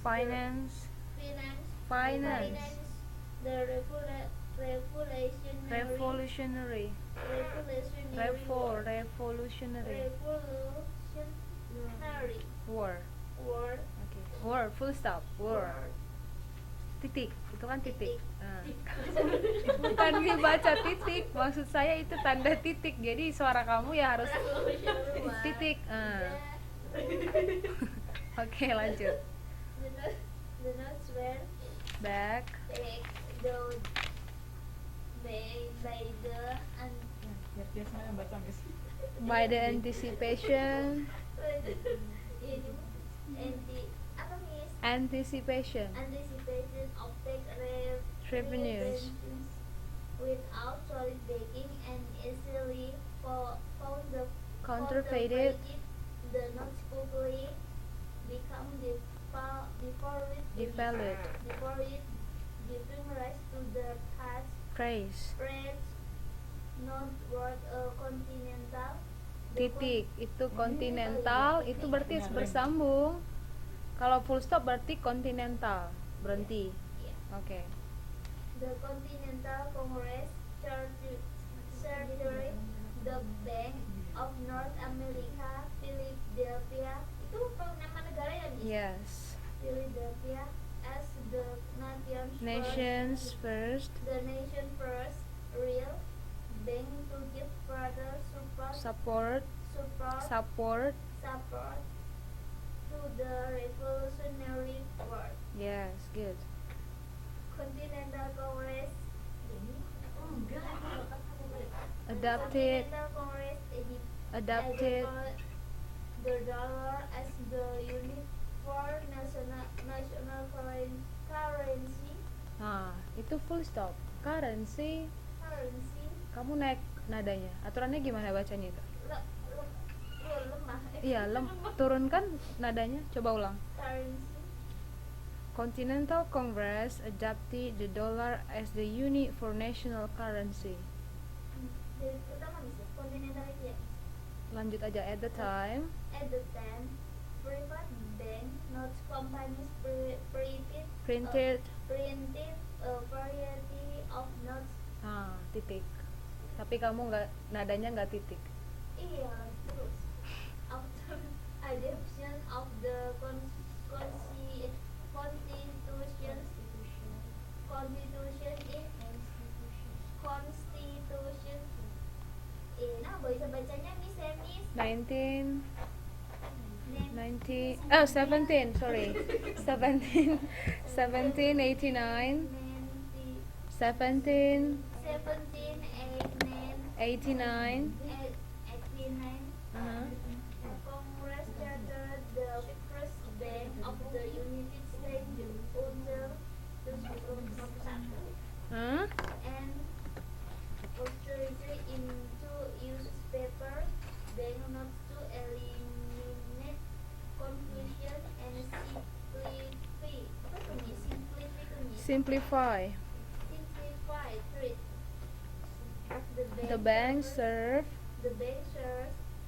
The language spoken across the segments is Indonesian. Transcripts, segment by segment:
Finance. The Revolutionary. Revolutionary. War. War. Okay. War. Full stop. War. Titik. Itu kan titik. Bukan dibaca titik. Maksud saya itu tanda titik. Jadi suara kamu ya harus titik. Oke, lanjut. The notes were Back. By the anticipation. Anticipation of tax revenues without solid backing and easily found the counterfeited the notes quickly become devalued giving rise to the past praise. Not word continental. Titik itu continental itu berarti bersambung. Kalau full stop berarti continental berhenti. Oke. The Continental Congress chartered the Bank of North America, Philadelphia. Itu nama negara ya, Miss? Yes. Philadelphia as the nation's first the nation first real bank to give further support to the Revolutionary War. Yes, good. Continental Congress adopted the dollar as the unit for national currency. Itu full stop. Currency. Kamu naik nadanya. Aturannya gimana bacanya itu? Lemah. Iya, turunkan nadanya. Coba ulang. Currency. Continental Congress adopted the dollar as the unit for national currency. Continental itu ya. Lanjut aja. At the time, private bank notes companies printed a variety of notes. Titik. Tapi kamu nadanya nggak titik. Iya, terus. After adoption of the Constitution bisa bacanya Miss 1789 Congress chartered the first bank of the United States under and authorized into use paper banknotes to eliminate confusion and simplify. Trade. The bank serves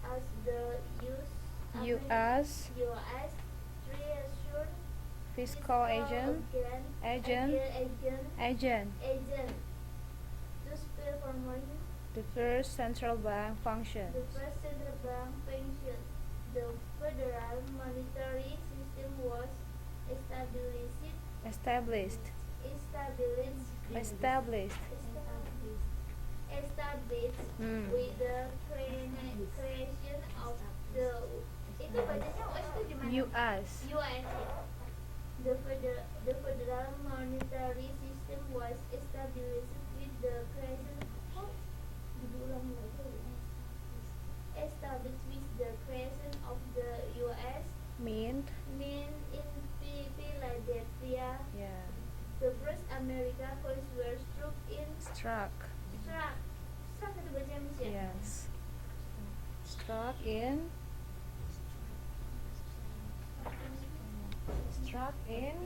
as the U.S. Treasury fiscal agent to spell for money. The first central bank functions. The Federal Monetary System was established with the creation of the itu bacanya US itu gimana? US. The Federal Monetary System was established with the creation of the US Mint in Philadelphia. Yeah. The first American coins were Struck itu bacanya Miss ya? Yes. Struck in 17 Struck in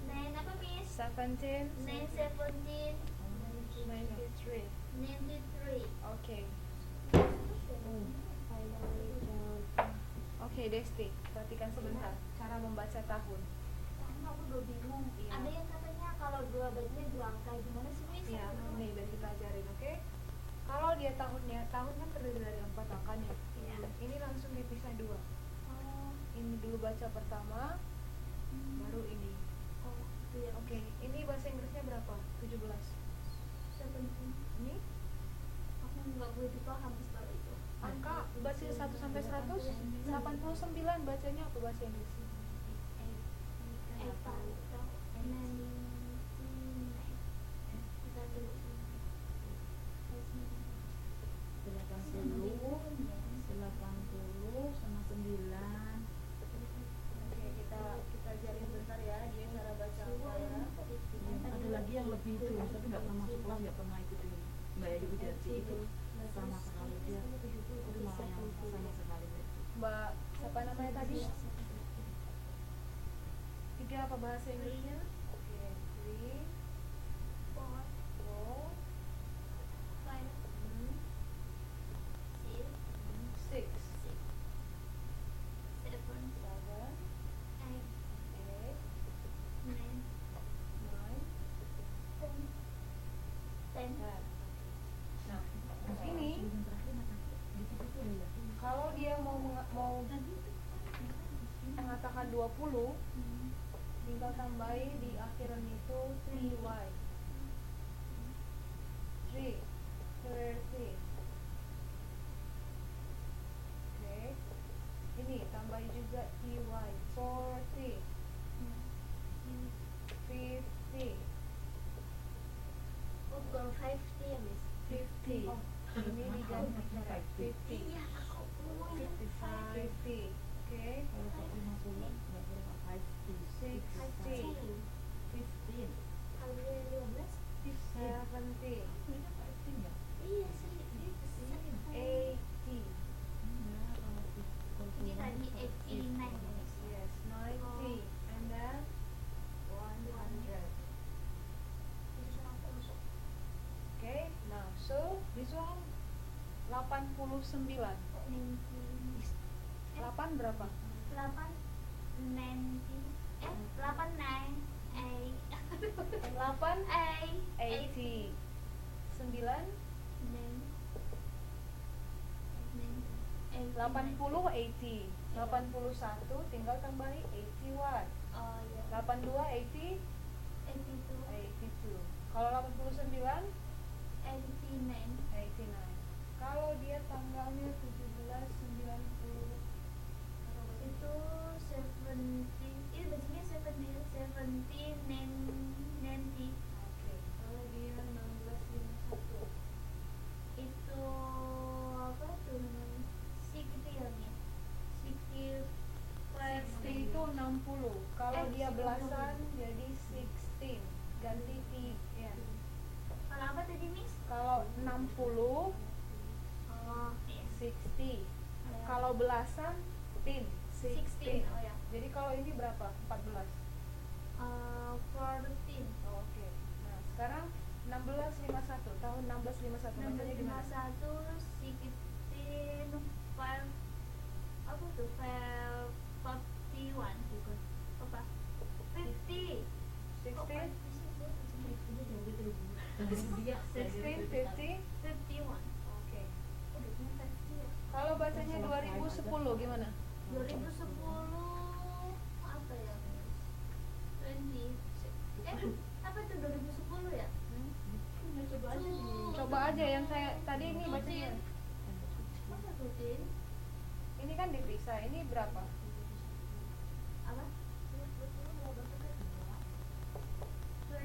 9 apa Miss? 93. Okay. Okay, Desti, perhatikan sebentar cara membaca tahun. Aku udah bingung. Iya. Ada yang katanya kalau dua bacanya dua angka, gimana sih Miss? Iya, nih biar kita ajarin, oke? Kalau dia tahunnya, tahun kan terdiri dari 4 angka nih. Iya. Ini langsung dipisah 2. Oh, Ini dulu baca pertama, baru ini. oh, iya. Oke, ini bahasa Inggrisnya berapa? 17. 17. Ini Aku nggak begitu paham kalau itu. angka baca 1 sampai 100, 89 bacanya apa bahasa Inggris? Sama 9. Oke, kita ajarin bentar ya dia cara baca angka ya. Ada lagi yang lebih itu, tapi nggak pernah masuk kelas, nggak pernah ikutin Mbak Edi Widarti itu sama sekali dia itu malah yang sama sekali itu. Mbak, siapa namanya tadi? 3 apa bahasa Inggrisnya? Oke, 3, 4, 6, 6, 6, 7, 8, 9, 10. Nah, ini kalau dia mau mengatakan 20, tinggal tambahin di akhiran itu 3y. 3, 30. Oke. Ini tambahin juga ty. 40, 50, Oh, bukan 50 ya, Miss? 50. Oh. Ini diganti 50. Iya, aku 50. Oke. Kalau 50 nggak boleh 50. 60, 15. Kalau dia 15? 70, Ini 15 ya? Iya sih, itu sih. 80. Ini tadi 89 ya, Miss? Yes, 90, and then 100. Itu cuma aku masuk. Okay, now so this one 89. 8 berapa? 8, 90, 8, 9, 8, Yang 8 8, 80. 9 80 80. 81 tinggal tambahin 81. Oh iya. 82 80 82, 82. Kalau 89 89. 89. Kalau dia tanggalnya 17 90 Itu 17, ini bacanya 17, 17, 90. Oke, kalau dia 1651. Itu apa tuh namanya? 60 ya, Miss? 60 plus 60 itu 60. Kalau dia 60. belasan jadi 16. Ganti T ya. Kalau apa tadi, Miss? Kalau 60 Oh, iya. 60. Kalau belasan 10. 16, oh ya. Jadi kalau ini berapa? 14. 14. Oke. Nah, sekarang 1651. Tahun 1651 bacanya gimana? 1651, 16, 5, apa tuh? 41 bukan? Apa? 50. 16 Dia 16 50. 51. Oke. Oh, bacanya 50 ya. Kalau bacanya 2010 gimana? 2010 apa ya, Miss? 20. Apa tuh 2010 ya? coba aja di Coba aja yang saya tadi ini bacanya. Masa tutin? Ini kan dipisah. Ini berapa? Apa? 20,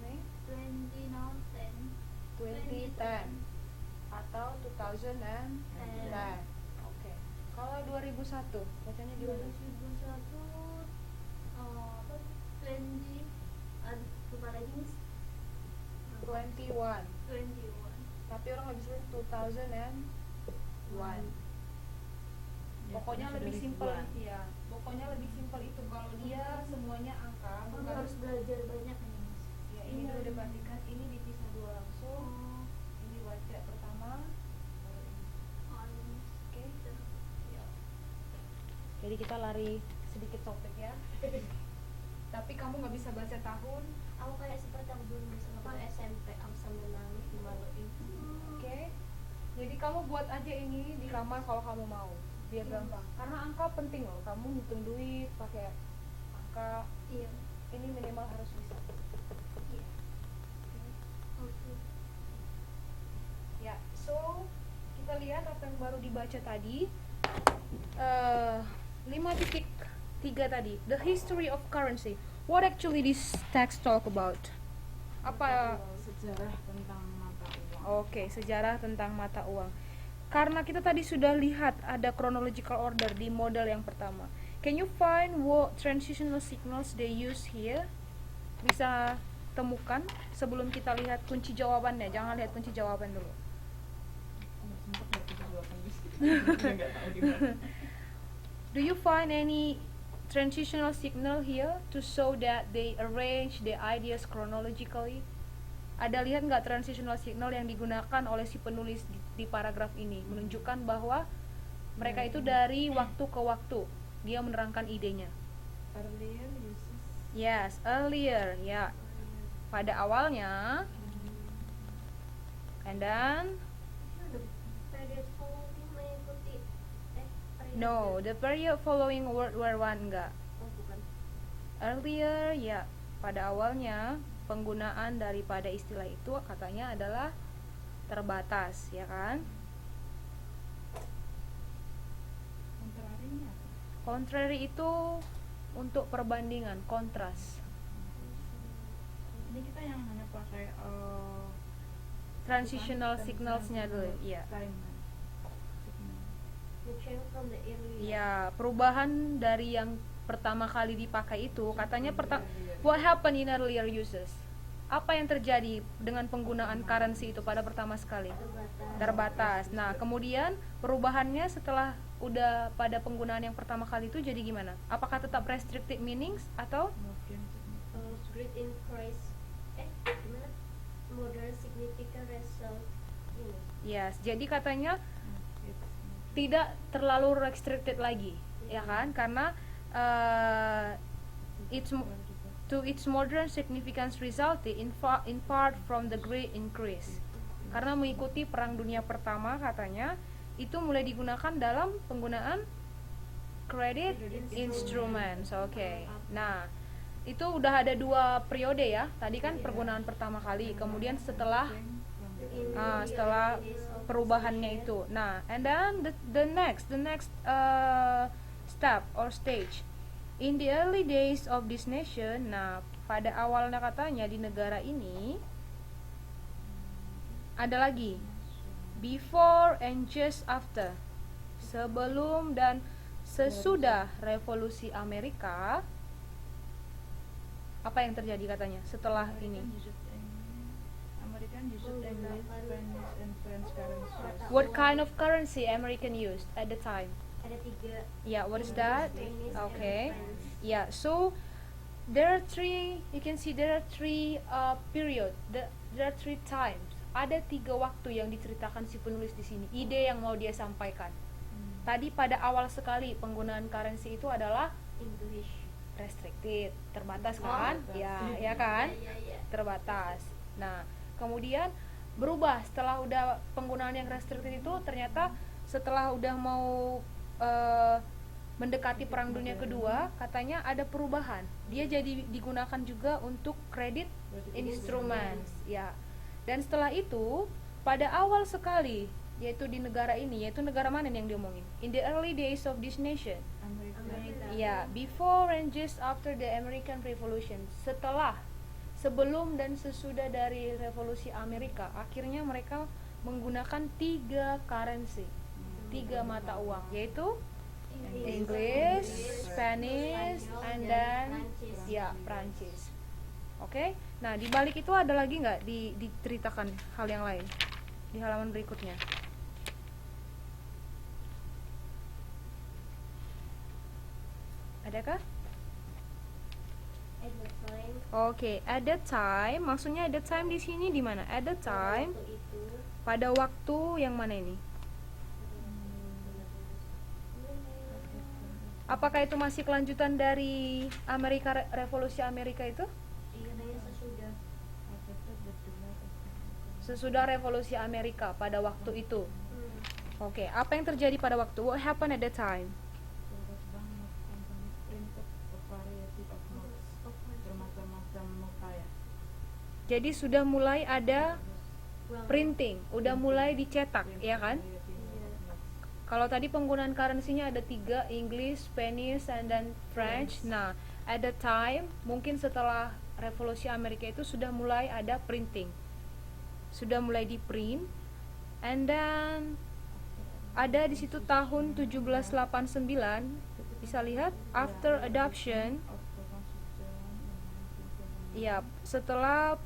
Nih, 20, no, 10. 2010 atau 2010. Oke. Kalau 2001 bacanya gimana? 2001, apa? 20, lupa lagi, Miss. 21. 21. Tapi orang lebih sering 2001. Pokoknya lebih simpel ya. Pokoknya lebih simpel itu kalau dia semuanya angka, Aku bukan harus belajar banyak nih, Miss. ya ini dulu diperhatikan, ini dipisah dua langsung. Oh, Ini baca pertama, baru ini. oh, iya, Miss. Oke. Ya. Jadi kita lari sedikit topik ya. Tapi kamu nggak bisa baca tahun. Aku kayak seperti aku dulu waktu SMP, aku sambil nangis dimaluin. Oke. Jadi kamu buat aja ini di kamar kalau kamu mau, biar gampang. Karena angka penting loh. Kamu ngitung duit pakai angka. Iya. Ini minimal harus bisa. Iya. Oke. Ya, so kita lihat apa yang baru dibaca tadi. 5.3 tadi, the history of currency. What actually this text talk about? Apa? Sejarah tentang mata uang. Oke, sejarah tentang mata uang. Karena kita tadi sudah lihat ada chronological order di model yang pertama. Can you find what transitional signals they use here? Bisa temukan sebelum kita lihat kunci jawabannya. Jangan lihat kunci jawaban dulu. Nggak sempet nggak bisa jawaban bis gitu. Nggak tahu di mana. Do you find any transitional signal here to show that they arrange the ideas chronologically? Ada lihat nggak transitional signal yang digunakan oleh si penulis di paragraf ini menunjukkan bahwa mereka itu dari waktu ke waktu dia menerangkan idenya. Earlier uses. Yes, earlier, ya. Pada awalnya, and then Period following mengikuti periode. no, the period following World War I enggak. Oh, bukan. Earlier, ya, pada awalnya penggunaan daripada istilah itu katanya adalah terbatas, ya kan? Contrary-nya apa? Contrary itu untuk perbandingan, kontras. Ini kita yang hanya pakai Transitional signals-nya dulu, iya. Time signal. The change from the earlier. Ya, perubahan dari yang pertama kali dipakai itu katanya what happened in earlier uses? Apa yang terjadi dengan penggunaan currency itu pada pertama sekali? Terbatas. Nah, kemudian perubahannya setelah udah pada penggunaan yang pertama kali itu jadi gimana? Apakah tetap restricted meanings atau Modern signal. Great increase. Gimana? Modern significant result. Ini. yes, jadi katanya It's tidak terlalu restricted lagi, ya kan? Karena to its modern significance resulted in part from the great increase. Karena mengikuti Perang Dunia Pertama katanya itu mulai digunakan dalam penggunaan credit instruments. Oke. Nah, itu udah ada 2 periode ya. Tadi kan pergunaan pertama kali, kemudian setelah perubahannya itu. Nah, and then the next step or stage. In the early days of this nation, nah pada awalnya katanya di negara ini ada lagi before and just after, sebelum dan sesudah revolusi Amerika. Apa yang terjadi katanya setelah ini? American used English, Spanish, and French currencies. What kind of currency American used at the time? Ada 3. Yeah, what is that? Spanish Okay. and French. Yeah, so there are 3. You can see there are 3 period. There are 3 times. Ada 3 waktu yang diceritakan si penulis di sini. Ide yang mau dia sampaikan. Tadi pada awal sekali penggunaan currency itu adalah English. restricted, terbatas kan? Ya kan? Iya. Terbatas. Nah, kemudian berubah setelah udah penggunaan yang restricted itu ternyata setelah udah mau mendekati Perang Dunia Kedua, katanya ada perubahan. Dia jadi digunakan juga untuk credit instruments, ya. Dan setelah itu, pada awal sekali, yaitu di negara ini, yaitu negara mana yang diomongin? In the early days of this nation. Amerika. Ya, before and just after the American Revolution. Sebelum dan sesudah dari revolusi Amerika, akhirnya mereka menggunakan 3 currency, 3 mata uang, yaitu English, Spanish, and then Prancis. Oke. Nah, di balik itu ada lagi nggak diceritakan hal yang lain di halaman berikutnya? Adakah? At the time. Oke, at that time, maksudnya at that time di sini di mana? At that time, Waktu itu. pada waktu yang mana ini? Apakah itu masih kelanjutan dari revolusi Amerika itu? Katanya sesudah. Sesudah revolusi Amerika pada waktu itu. Hmm. Oke, apa yang terjadi pada waktu? What happened at that time? Bermacam-macam nota ya. Jadi sudah mulai ada printing, udah mulai dicetak, ya kan? Kalau tadi penggunaan currency-nya ada 3, English, Spanish, and then French. Nah, at the time, mungkin setelah revolusi Amerika itu sudah mulai ada printing. Sudah mulai di print. And then ada di situ tahun 1789, bisa lihat after adoption. Ya, setelah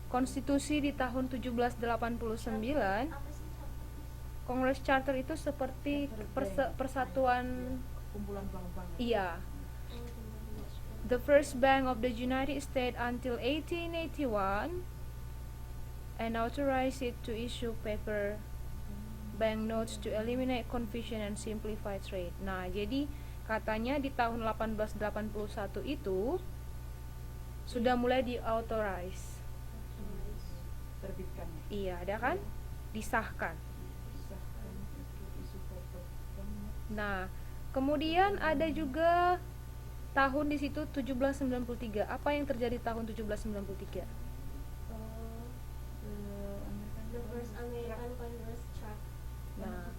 konstitusi di tahun 1789, Apa sih charter? Congress Charter itu seperti persatuan. Kumpulan bank-bank. Iya. The first bank of the United States until 1881 and authorized it to issue paper banknotes to eliminate confusion and simplify trade. Nah, jadi katanya di tahun 1881 itu sudah mulai di-authorize. Terbitkannya. Iya, ada kan? Disahkan. Disahkan untuk isu paper bank. Nah, kemudian ada juga tahun di situ 1793. Apa yang terjadi tahun 1793? The first American Congress chart. Nah,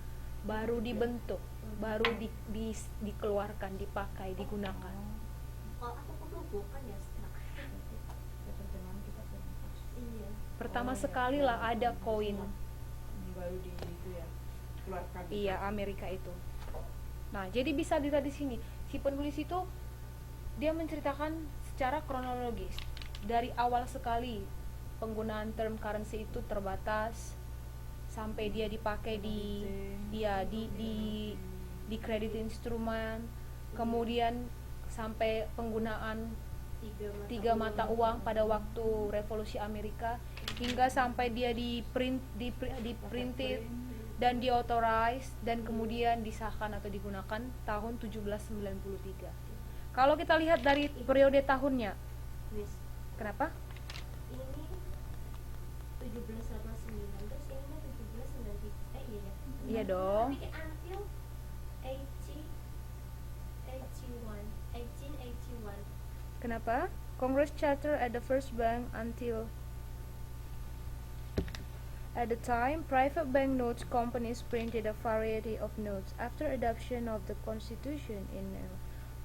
baru dibentuk, baru dikeluarkan, dipakai, digunakan. Oh, atau pengelubukan ya sekarang? Terjemahan kita kurang pas. Iya. Pertama Oh, iya. sekali lah ada koin. Baru di itu ya keluarkan. Iya, Amerika itu. Nah, jadi bisa dilihat di sini, si penulis itu dia menceritakan secara kronologis dari awal sekali penggunaan term currency itu terbatas sampai dia dipakai di kredit instrumen, kemudian sampai penggunaan tiga mata uang pada waktu revolusi Amerika, hingga sampai dia diprinted dan diauthorize dan kemudian disahkan atau digunakan tahun 1793. Kalau kita lihat dari periode tahunnya, Miss, kenapa? ini 1789 terus ini 1793. Iya ya. Iya dong. Tapi until 1881. Kenapa? Congress Charter at the first bank until at the time, private banknotes companies printed a variety of notes. After adoption of the Constitution in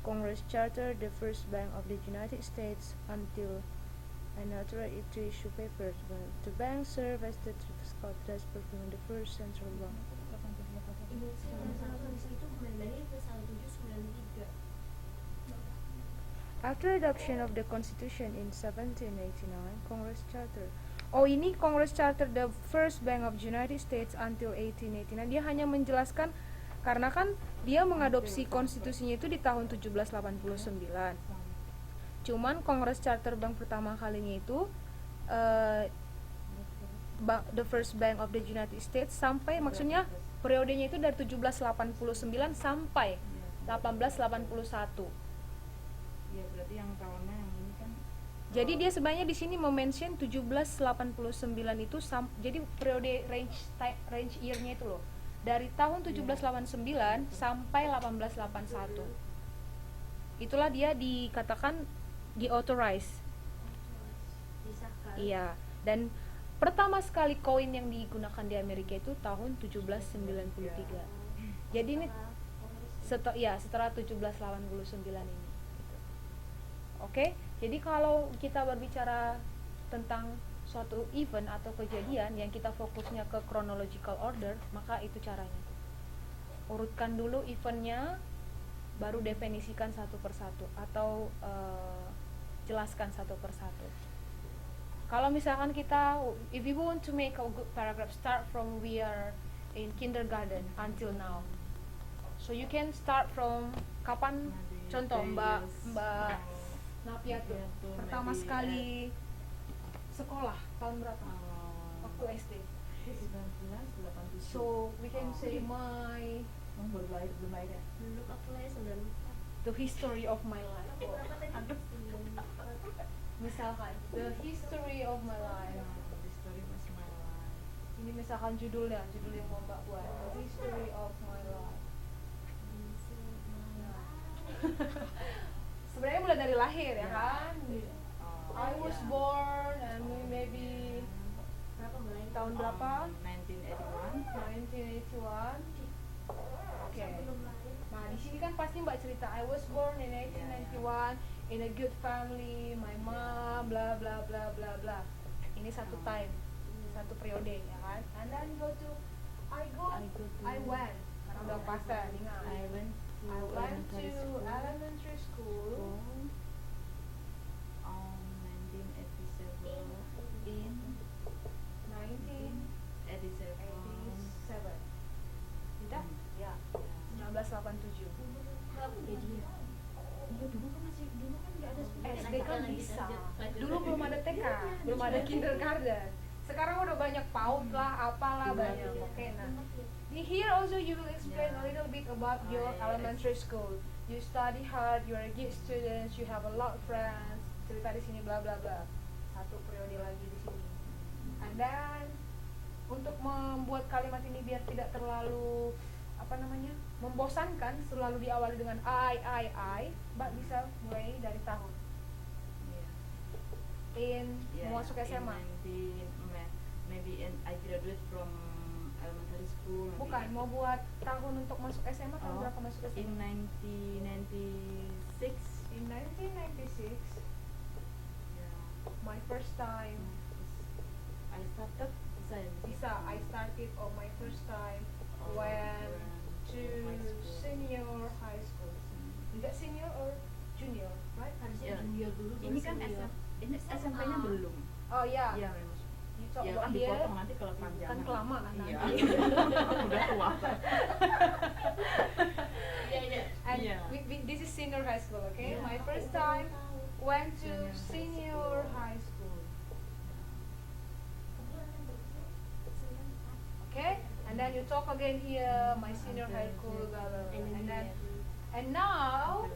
Congress Charter, the first bank of the United States until and authorized it to issue papers. The bank served as the fiscal transport from the first central bank. Ini sekarang itu kembali lagi ke 1793. After adoption of the Constitution in 1789, Congress Charter. Oh, ini Congress Charter, the first bank of United States until 1889. Dia hanya menjelaskan karena kan dia mengadopsi konstitusinya itu di tahun 1789. Cuman Congress Charter bank pertama kalinya itu the first bank of the United States sampai, maksudnya periodenya itu dari 1789 sampai 1881. Iya, berarti yang tahunnya yang ini kan. Jadi dia sebenarnya di sini mention 1789 itu jadi periode range year-nya itu loh. Dari tahun 1789 sampai 1881. Itulah dia dikatakan di-authorize. Disahkan. Iya. Dan pertama sekali koin yang digunakan di Amerika itu tahun 1793. Jadi ini setelah 1789 ini. Oke, jadi kalau kita berbicara tentang suatu event atau kejadian yang kita fokusnya ke chronological order, maka itu caranya. Urutkan dulu eventnya, baru definisikan satu persatu atau jelaskan satu persatu. Kalau misalkan kita, if you want to make a good paragraph, start from we are in kindergarten until now. So you can start from kapan? Contoh Mbak Napia tuh pertama sekali sekolah tahun berapa? Waktu SD. 1987. So we can say my Baru lahir belum lahir ya? Belum, aku lahir 94. The history of my life. Aku berapa tadi? Aduh. 94. Misalkan the history of my life. The story was my life. Ini misalkan judul yang mau Mbak buat. The history of my life. Sebenarnya mulai dari lahir ya kan. I was born and maybe Berapa mulai? tahun berapa? 1981. 1981. Oke. Sebelum lahir. Nah, di sini kan pasti Mbak cerita I was born in 1891 in a good family, my mom, bla bla bla bla bla. Ini satu time, satu periode ya kan. And then go to I went. Karena udah pasti ingat. I went I went to elementary school. 1987 in 1987. Tidak? Ya. 1987. Iya dulu kan nggak ada sekolah. SD kan bisa. Dulu belum ada TK, belum ada kindergarten. Sekarang udah banyak PAUD lah, apalah banyak. Oke, nah. Here also you will explain a little bit about your elementary school. You study hard, you are a good student, you have a lot of friends. Cerita di sini bla bla bla. Satu periode lagi di sini. And then untuk membuat kalimat ini biar tidak terlalu membosankan, selalu diawali dengan I, Mbak bisa mulai dari tahun. Mau masuk SMA. Maybe I graduate from elementary school. Bukan, mau buat tahun untuk masuk SMA tahun berapa masuk SMA? In 1996. In 1996, my first time. I started I started on my first time when to senior high school. Enggak senior or junior, right? Harusnya Ya. junior dulu. Ini kan senior. ini SMP-nya belum. Oh ya. Iya, You ya talk kan about here. dipotong nanti kalau panjang. Kan kelamaan Iya. nanti. Udah tua. Iya. And Yeah. this is senior high school, okay? Yeah. My first time went to senior high school. Okay? And then you talk again here, my senior high school, blah blah blah. And now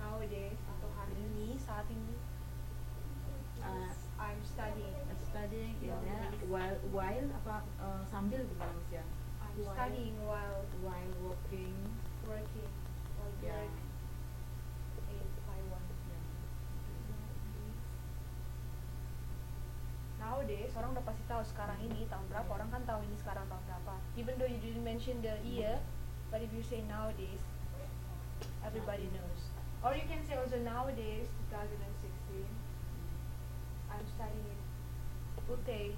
nowadays atau hari ini, saat ini, I'm studying. Studying while sambil gimana Mas ya? I'm studying while While working. working Yeah. in Taiwan. Nowadays orang udah pasti tahu sekarang ini tahun berapa, orang kan tahu ini sekarang tahun berapa. Even though you didn't mention the year, but if you say nowadays, everybody knows. Or you can say also nowadays 2016, I'm studying in Ute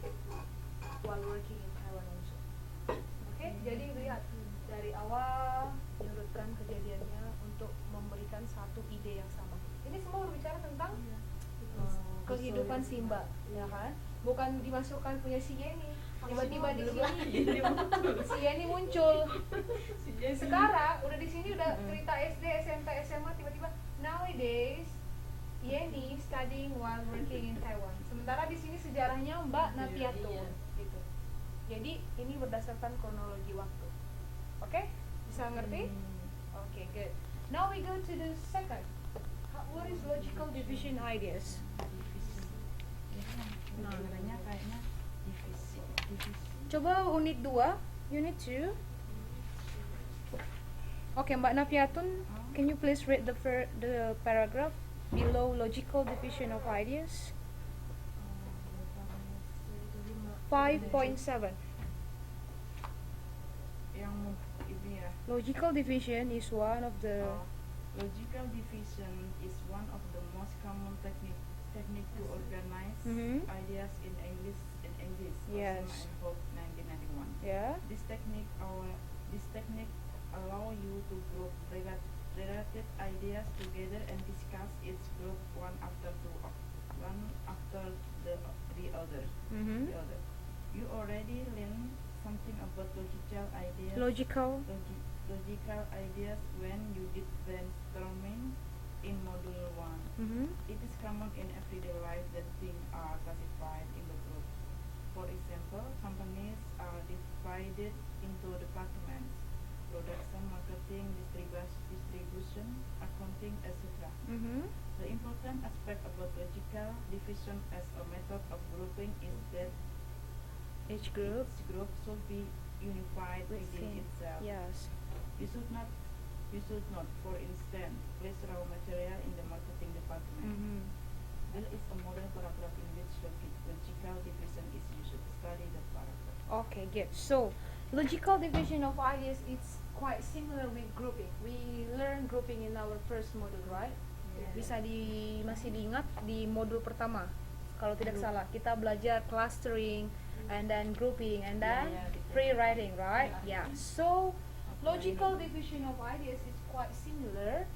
while working in Taiwan also. Oke, jadi lihat dari awal menyurutkan kejadiannya untuk memberikan satu ide yang sama. Ini semua berbicara tentang kehidupan si Mbak, ya kan? Bukan dimasukkan punya si Yeni. Tiba-tiba di sini si Yeni muncul. Sekarang udah di sini udah cerita SD, SMP, SMA, tiba-tiba nowadays Yeni studying while working in Taiwan. Sementara di sini sejarahnya Mbak Napiato, gitu. Jadi ini berdasarkan kronologi waktu. Oke? Bisa ngerti? Okay, good. Now we go to the second. What is logical division ideas? Kayaknya divisi. Coba unit 2, unit 2. Okay, Mbak Nafiatun, can you please read the paragraph below logical division of ideas? 5.7. Yang ini ya. Logical division is one of the Logical division is one of the most common technique to organize ideas in English. Yes. Hope 1991. yeah. This technique allow you to group related ideas together and discuss each group one after the other. The other. You already learned something about logical ideas. Logical. Logical ideas when you did brainstorming in module 1. It is common in everyday life that things are classified in the group. example, companies are divided into departments: production, marketing, distribution, accounting, etc. Mhm. The important aspect about logical division as a method of grouping is that Each group each group should be unified within within. itself. Yes. You should not, for instance, place raw material in the marketing department. Mhm. There is a model paragraph in which logical division is used. Study that paragraph. Okay, good. So, logical division of ideas is quite similar with grouping. We learn grouping in our first module, right? Bisa masih diingat di modul pertama. Kalau tidak salah, kita belajar clustering and then grouping and then free writing, right? Yeah. So, logical division of ideas is quite similar.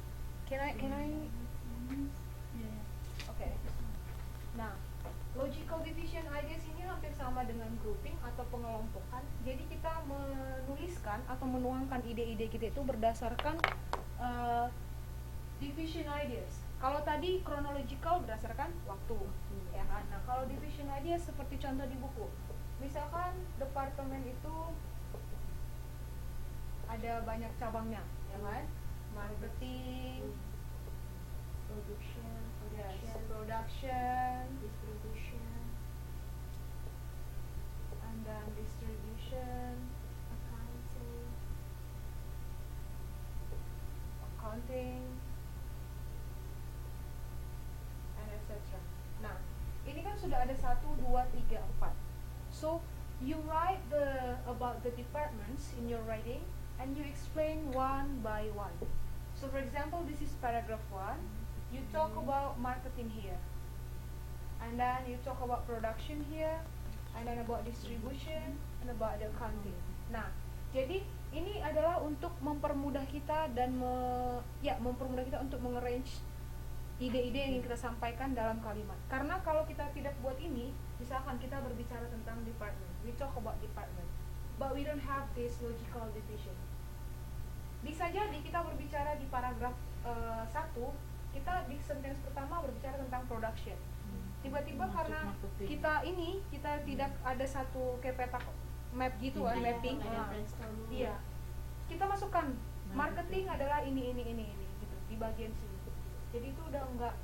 Can I Okay. Nah, logical division ideas ini hampir sama dengan grouping atau pengelompokan. Jadi kita menuliskan atau menuangkan ide-ide kita itu berdasarkan division ideas. Kalau tadi chronological berdasarkan waktu, ya kan? Nah, kalau division ideas seperti contoh di buku. Misalkan departemen itu ada banyak cabangnya, ya kan? Marketing, Production, yes, production, distribution, and then distribution, accounting, and etc. Nah, ini kan sudah ada 1, 2, 3, 4. So, you write about the departments in your writing and you explain one by one. So, for example, this is paragraph 1. You talk about marketing here. And then you talk about production here, and then about distribution, and about the accounting. Nah, jadi ini adalah untuk mempermudah kita dan mempermudah kita untuk mengarrange ide-ide yang ingin kita sampaikan dalam kalimat. Karena kalau kita tidak buat ini, misalkan kita berbicara tentang department, we talk about department, but we don't have this logical division. Bisa jadi kita berbicara di paragraf 1, kita di sentence pertama berbicara tentang production. Tiba-tiba karena kita tidak ada satu kayak peta map gitu kan, mapping. Iya. Kita masukkan marketing adalah ini gitu di bagian sini. Jadi itu udah enggak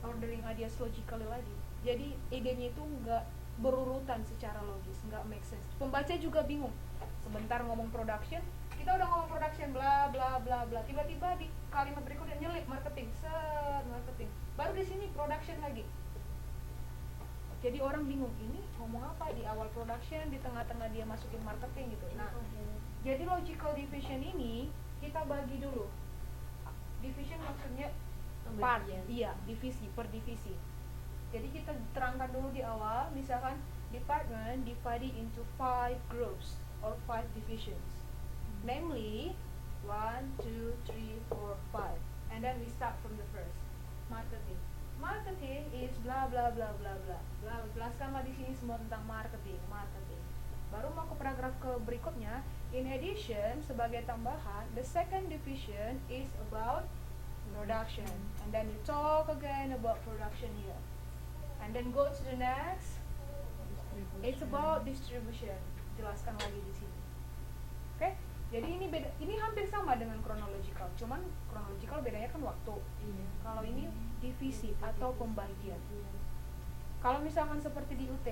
ordering ideas logically lagi. Jadi idenya itu enggak berurutan secara logis, enggak make sense. Pembaca juga bingung. Sebentar ngomong production, kita udah ngomong production bla bla bla bla. Tiba-tiba di kalimat berikutnya nyelip marketing, marketing. Baru di sini production lagi. Jadi orang bingung, ini ngomong apa di awal production, di tengah-tengah dia masukin marketing gitu. Nah, jadi logical division ini kita bagi dulu. Division maksudnya part, iya, divisi per divisi. Jadi kita terangkan dulu di awal, misalkan department divided into 5 groups or 5 divisions. Namely 1, 2, 3, 4, 5. And then we start from the first. Marketing. Marketing is bla bla bla bla bla. Jelaskanlah di sini semua tentang marketing. Baru mau ke paragraf ke berikutnya. In addition, sebagai tambahan, the second division is about production. And then you talk again about production here. And then go to the next. It's about distribution. Jelaskan lagi di sini. Oke? Jadi ini hampir sama dengan chronological. Cuman chronological bedanya kan waktu. Kalau ini divisi atau pembagian. Kalau misalkan seperti di UT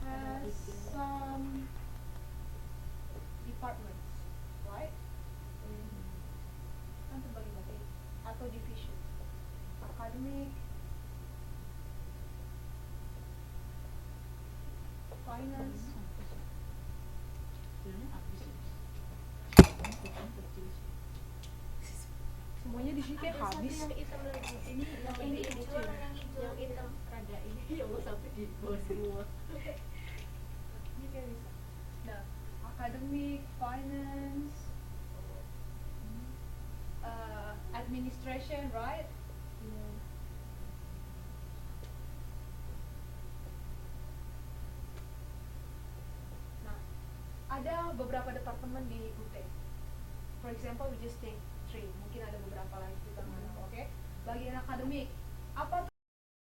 has some departments, right? Kan terbagi bagi atau division. Academic, finance, semuanya di sini kayak habis. Ini yang hitam rada ini ya Allah sampai di bawah semua. Ini kayak bisa. Nah, academic, finance, administration, right? Nah, ada beberapa departemen di UT. For example, we just take 3. Mungkin ada beberapa lagi kita nggak tahu, oke? Bagian akademik, apa